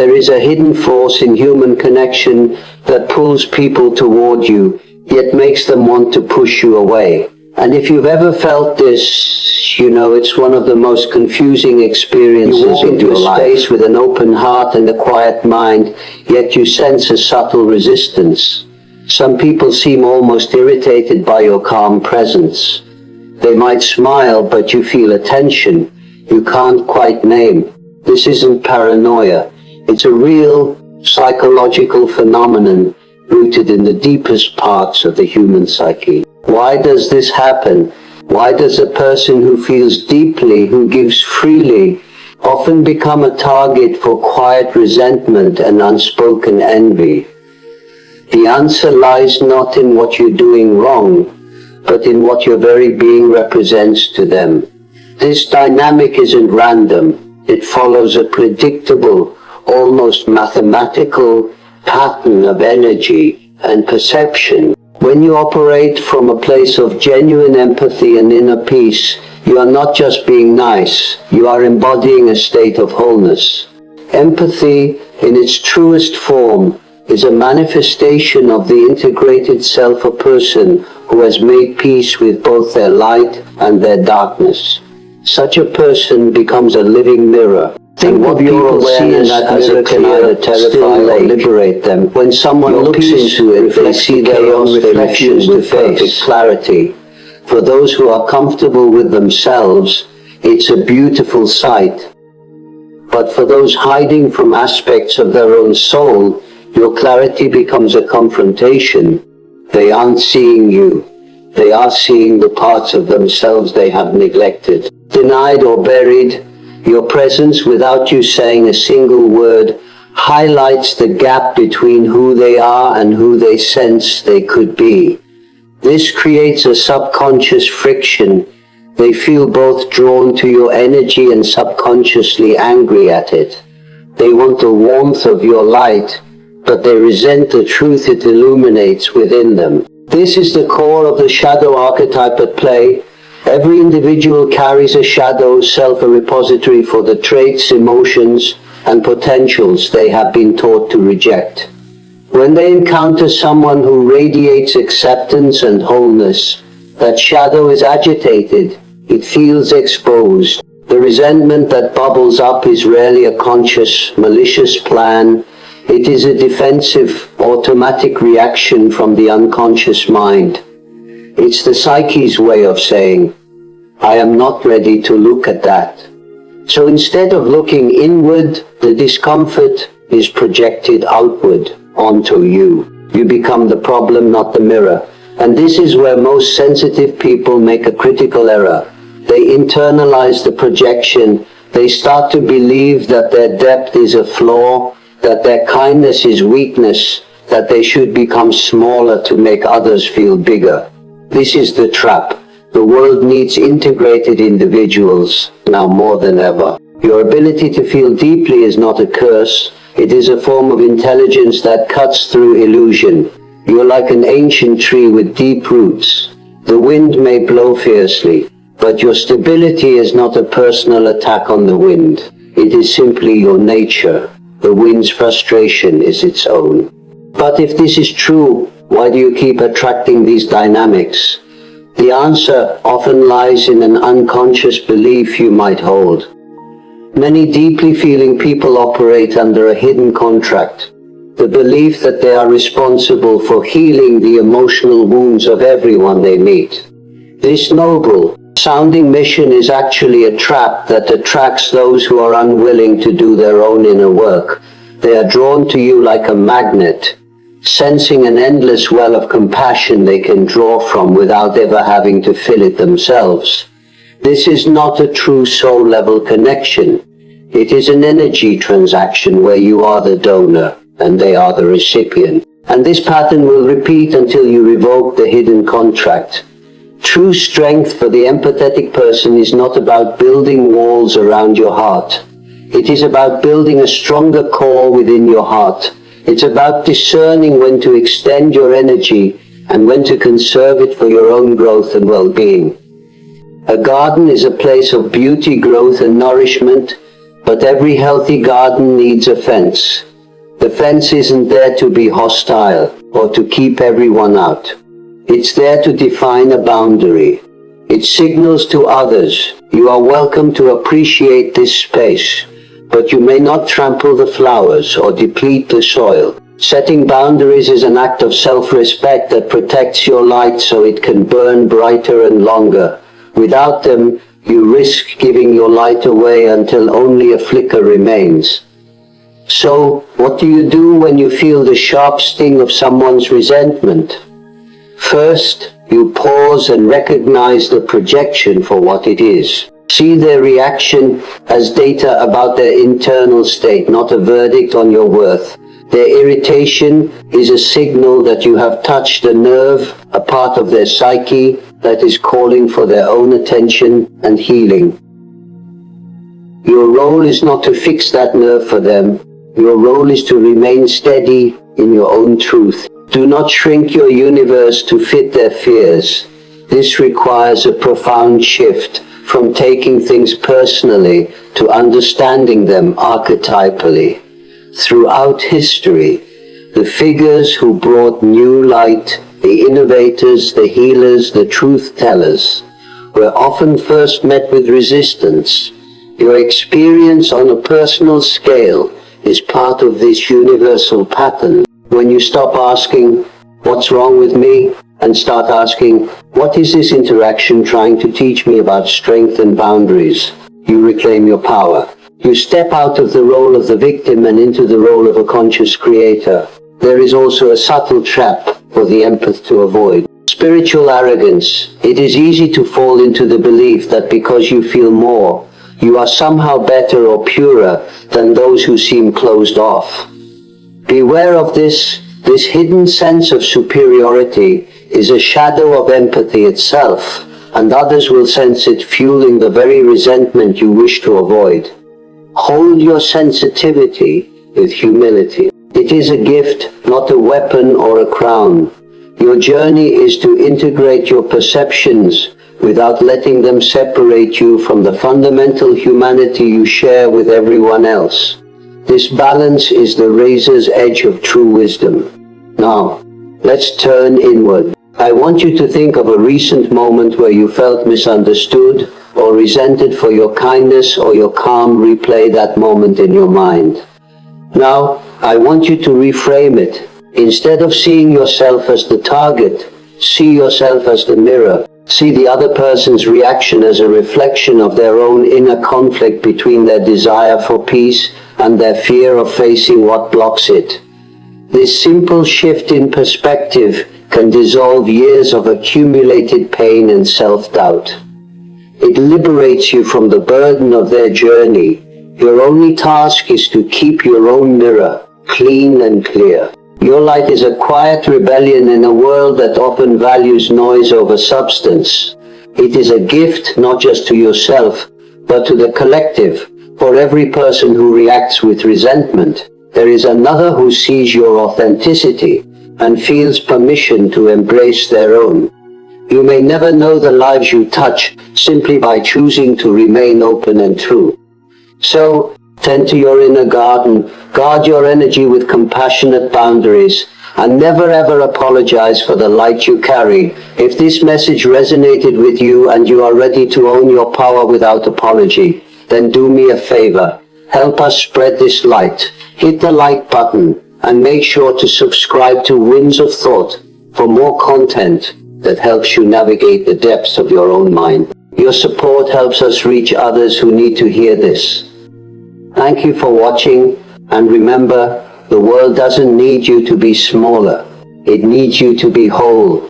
There is a hidden force in human connection that pulls people toward you, yet makes them want to push you away. And if you've ever felt this, you know it's one of the most confusing experiences. You walk into a space with an open heart and a quiet mind, yet you sense a subtle resistance. Some people seem almost irritated by your calm presence. They might smile, but you feel a tension you can't quite name. This isn't paranoia. It's a real psychological phenomenon rooted in the deepest parts of the human psyche. Why does this happen? Why does a person who feels deeply, who gives freely, often become a target for quiet resentment and unspoken envy? The answer lies not in what you're doing wrong, but in what your very being represents to them. This dynamic isn't random. It follows a predictable, almost mathematical pattern of energy and perception. When you operate from a place of genuine empathy and inner peace, you are not just being nice, you are embodying a state of wholeness. Empathy, in its truest form, is a manifestation of the integrated self, a person who has made peace with both their light and their darkness. Such a person becomes a living mirror. Think of your awareness as a can either terrify or liberate them. When someone looks into it, they see their own reflection with perfect clarity. For those who are comfortable with themselves, it's a beautiful sight. But for those hiding from aspects of their own soul, your clarity becomes a confrontation. They aren't seeing you. They are seeing the parts of themselves they have neglected, denied or buried. Your presence, without you saying a single word, highlights the gap between who they are and who they sense they could be. This creates a subconscious friction. They feel both drawn to your energy and subconsciously angry at it. They want the warmth of your light, but they resent the truth it illuminates within them. This is the core of the shadow archetype at play. Every individual carries a shadow self, a repository for the traits, emotions, and potentials they have been taught to reject. When they encounter someone who radiates acceptance and wholeness, that shadow is agitated. It feels exposed. The resentment that bubbles up is rarely a conscious, malicious plan. It is a defensive, automatic reaction from the unconscious mind. It's the psyche's way of saying, I am not ready to look at that. So instead of looking inward, the discomfort is projected outward onto you. You become the problem, not the mirror. And this is where most sensitive people make a critical error. They internalize the projection. They start to believe that their depth is a flaw, that their kindness is weakness, that they should become smaller to make others feel bigger. This is the trap. The world needs integrated individuals, now more than ever. Your ability to feel deeply is not a curse. It is a form of intelligence that cuts through illusion. You're like an ancient tree with deep roots. The wind may blow fiercely, but your stability is not a personal attack on the wind. It is simply your nature. The wind's frustration is its own. But if this is true, why do you keep attracting these dynamics? The answer often lies in an unconscious belief you might hold. Many deeply feeling people operate under a hidden contract. The belief that they are responsible for healing the emotional wounds of everyone they meet. This noble sounding mission is actually a trap that attracts those who are unwilling to do their own inner work. They are drawn to you like a magnet, sensing an endless well of compassion they can draw from without ever having to fill it themselves. This is not a true soul-level connection. It is an energy transaction where you are the donor and they are the recipient. And this pattern will repeat until you revoke the hidden contract. True strength for the empathetic person is not about building walls around your heart. It is about building a stronger core within your heart. It's about discerning when to extend your energy and when to conserve it for your own growth and well-being. A garden is a place of beauty, growth, and nourishment. But every healthy garden needs a fence. The fence isn't there to be hostile or to keep everyone out. It's there to define a boundary. It signals to others, you are welcome to appreciate this space, but you may not trample the flowers or deplete the soil. Setting boundaries is an act of self-respect that protects your light so it can burn brighter and longer. Without them, you risk giving your light away until only a flicker remains. So, what do you do when you feel the sharp sting of someone's resentment? First, you pause and recognize the projection for what it is. See their reaction as data about their internal state, not a verdict on your worth. Their irritation is a signal that you have touched a nerve, a part of their psyche that is calling for their own attention and healing. Your role is not to fix that nerve for them. Your role is to remain steady in your own truth. Do not shrink your universe to fit their fears. This requires a profound shift from taking things personally to understanding them archetypally. Throughout history, the figures who brought new light, the innovators, the healers, the truth tellers, were often first met with resistance. Your experience on a personal scale is part of this universal pattern. When you stop asking, what's wrong with me? And start asking, what is this interaction trying to teach me about strength and boundaries? You reclaim your power. You step out of the role of the victim and into the role of a conscious creator. There is also a subtle trap for the empath to avoid. Spiritual arrogance. It is easy to fall into the belief that because you feel more, you are somehow better or purer than those who seem closed off. Beware of this. This hidden sense of superiority is a shadow of empathy itself, and others will sense it fueling the very resentment you wish to avoid. Hold your sensitivity with humility. It is a gift, not a weapon or a crown. Your journey is to integrate your perceptions without letting them separate you from the fundamental humanity you share with everyone else. This balance is the razor's edge of true wisdom. Now, let's turn inward. I want you to think of a recent moment where you felt misunderstood or resented for your kindness or your calm. Replay that moment in your mind. Now, I want you to reframe it. Instead of seeing yourself as the target, see yourself as the mirror. See the other person's reaction as a reflection of their own inner conflict between their desire for peace and their fear of facing what blocks it. This simple shift in perspective can dissolve years of accumulated pain and self-doubt. It liberates you from the burden of their journey. Your only task is to keep your own mirror clean and clear. Your light is a quiet rebellion in a world that often values noise over substance. It is a gift not just to yourself, but to the collective. For every person who reacts with resentment, there is another who sees your authenticity and feels permission to embrace their own. You may never know the lives you touch simply by choosing to remain open and true. So, tend to your inner garden, guard your energy with compassionate boundaries, and never ever apologize for the light you carry. If this message resonated with you and you are ready to own your power without apology, then do me a favor. Help us spread this light. Hit the like button and make sure to subscribe to Winds of Thought for more content that helps you navigate the depths of your own mind. Your support helps us reach others who need to hear this. Thank you for watching, and remember, the world doesn't need you to be smaller. It needs you to be whole.